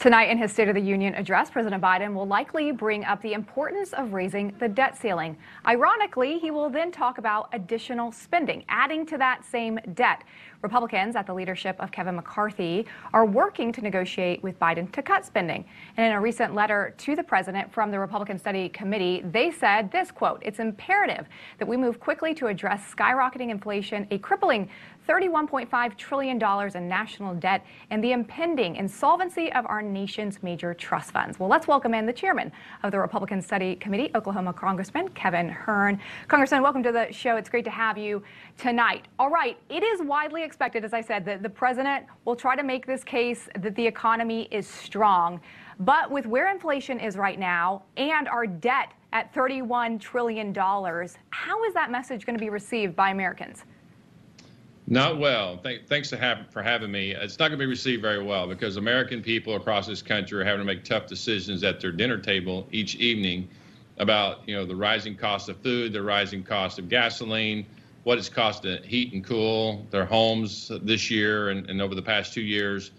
Tonight in his State of the Union address, President Biden will likely bring up the importance of raising the debt ceiling. Ironically, he will then talk about additional spending, adding to that same debt. Republicans at the leadership of Kevin McCarthy are working to negotiate with Biden to cut spending. And in a recent letter to the president from the Republican Study Committee, they said this, quote, "It's imperative that we move quickly to address skyrocketing inflation, a crippling $31.5 trillion in national debt, and the impending insolvency of our nation's major trust funds." Well, let's welcome in the chairman of the Republican Study Committee, Oklahoma Congressman Kevin Hern. Congressman, welcome to the show. It's great to have you tonight. All right, it is widely expected, as I said, that the president will try to make this case that the economy is strong. But with where inflation is right now and our debt at $31 trillion, how is that message going to be received by Americans? Not well. Thanks for having me. It's not going to be received very well because American people across this country are having to make tough decisions at their dinner table each evening about, the rising cost of food, the rising cost of gasoline, what it's cost to heat and cool their homes this year and over the past 2 years.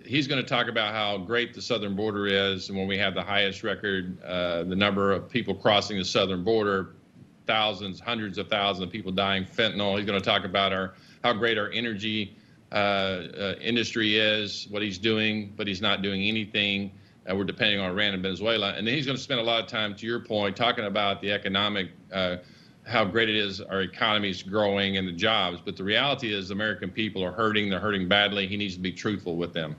He's going to talk about how great the southern border is, and when we have the highest record, the number of people crossing the southern border, thousands, hundreds of thousands of people dying fentanyl. He's going to talk about how great our energy industry is, what he's doing, but he's not doing anything. We're depending on Iran and Venezuela. And then he's going to spend a lot of time, to your point, talking about the economic, how great it is, our economy is growing and the jobs. But the reality is the American people are hurting. They're hurting badly. He needs to be truthful with them.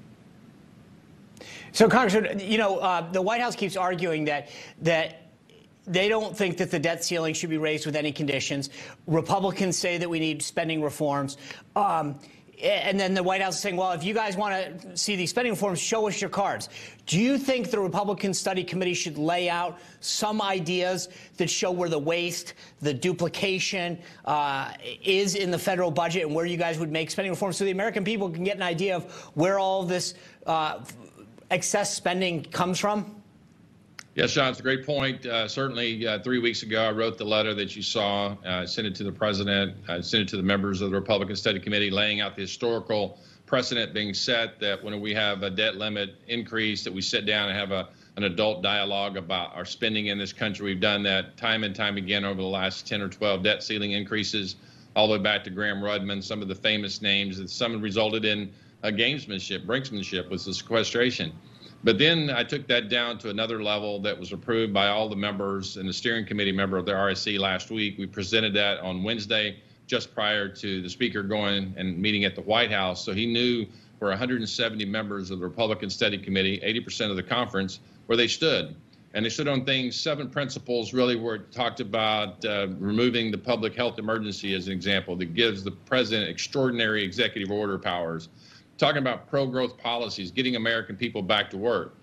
So, Congressman, the White House keeps arguing that they don't think that the debt ceiling should be raised with any conditions. Republicans say that we need spending reforms. And then the White House is saying, well, if you guys want to see these spending reforms, show us your cards. Do you think the Republican Study Committee should lay out some ideas that show where the waste, the duplication is in the federal budget and where you guys would make spending reforms so the American people can get an idea of where all this excess spending comes from? Yes, Sean, it's a great point. Certainly, 3 weeks ago, I wrote the letter that you saw, sent it to the president, sent it to the members of the Republican Study Committee, laying out the historical precedent being set that when we have a debt limit increase, that we sit down and have an adult dialogue about our spending in this country. We've done that time and time again over the last 10 or 12 debt ceiling increases, all the way back to Graham Rudman, some of the famous names, that some resulted in gamesmanship, brinksmanship with the sequestration. But then I took that down to another level that was approved by all the members and the steering committee member of the RSC last week. We presented that on Wednesday, just prior to the speaker going and meeting at the White House. So he knew for 170 members of the Republican Study Committee, 80% of the conference, where they stood. And they stood on things, 7 principles really, where it talked about removing the public health emergency as an example that gives the president extraordinary executive order powers. Talking about pro-growth policies, getting American people back to work.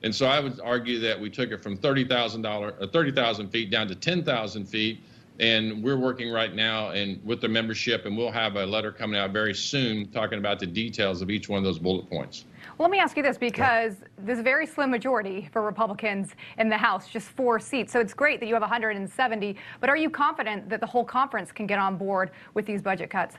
And so I would argue that we took it from 30,000 feet down to 10,000 feet. And we're working right now with the membership, and we'll have a letter coming out very soon talking about the details of each one of those bullet points. Well, let me ask you this, because there's a very slim majority for Republicans in the House, just 4 seats. So it's great that you have 170, but are you confident that the whole conference can get on board with these budget cuts?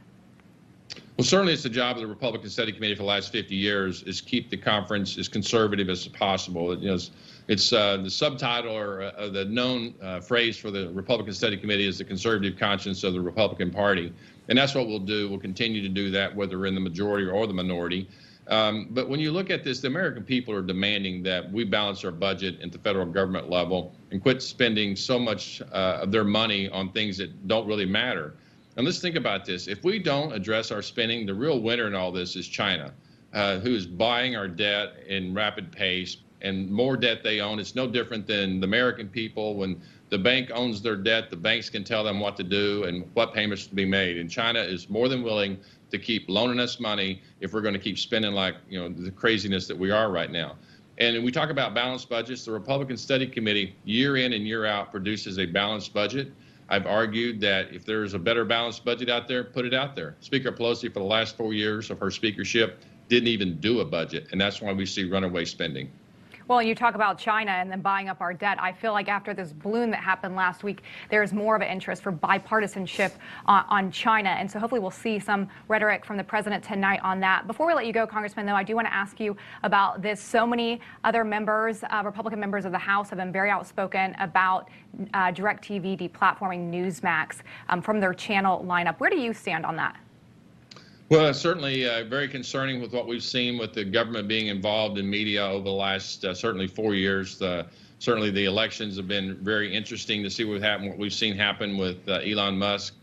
Well, certainly it's the job of the Republican Study Committee for the last 50 years is keep the conference as conservative as possible. It's the subtitle or the known phrase for the Republican Study Committee is the conservative conscience of the Republican Party. And that's what we'll do. We'll continue to do that, whether we're in the majority or the minority. But when you look at this, the American people are demanding that we balance our budget at the federal government level and quit spending so much of their money on things that don't really matter. And let's think about this. If we don't address our spending, the real winner in all this is China, who is buying our debt in rapid pace, and more debt they own. It's no different than the American people. When the bank owns their debt, the banks can tell them what to do and what payments to be made. And China is more than willing to keep loaning us money if we're going to keep spending like, the craziness that we are right now. And we talk about balanced budgets. The Republican Study Committee, year in and year out, produces a balanced budget. I've argued that if there's a better balanced budget out there, put it out there. Speaker Pelosi, for the last 4 years of her speakership, didn't even do a budget, and that's why we see runaway spending. Well, you talk about China and then buying up our debt. I feel like after this balloon that happened last week, there's more of an interest for bipartisanship on China. And so hopefully we'll see some rhetoric from the president tonight on that. Before we let you go, Congressman, though, I do want to ask you about this. So many other members, Republican members of the House, have been very outspoken about DirecTV deplatforming Newsmax from their channel lineup. Where do you stand on that? Well, it's certainly very concerning with what we've seen with the government being involved in media over the last certainly 4 years. Certainly the elections have been very interesting to see what we've seen happen with Elon Musk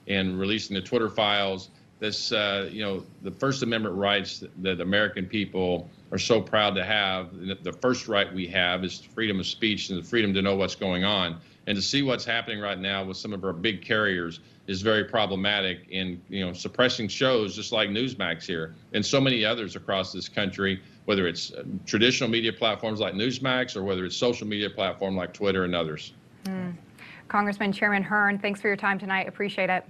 and releasing the Twitter files. This, the First Amendment rights that American people are so proud to have. The first right we have is freedom of speech and the freedom to know what's going on. And to see what's happening right now with some of our big carriers is very problematic in, suppressing shows just like Newsmax here and so many others across this country, whether it's traditional media platforms like Newsmax or whether it's social media platform like Twitter and others. Congressman Chairman Hern, thanks for your time tonight. Appreciate it.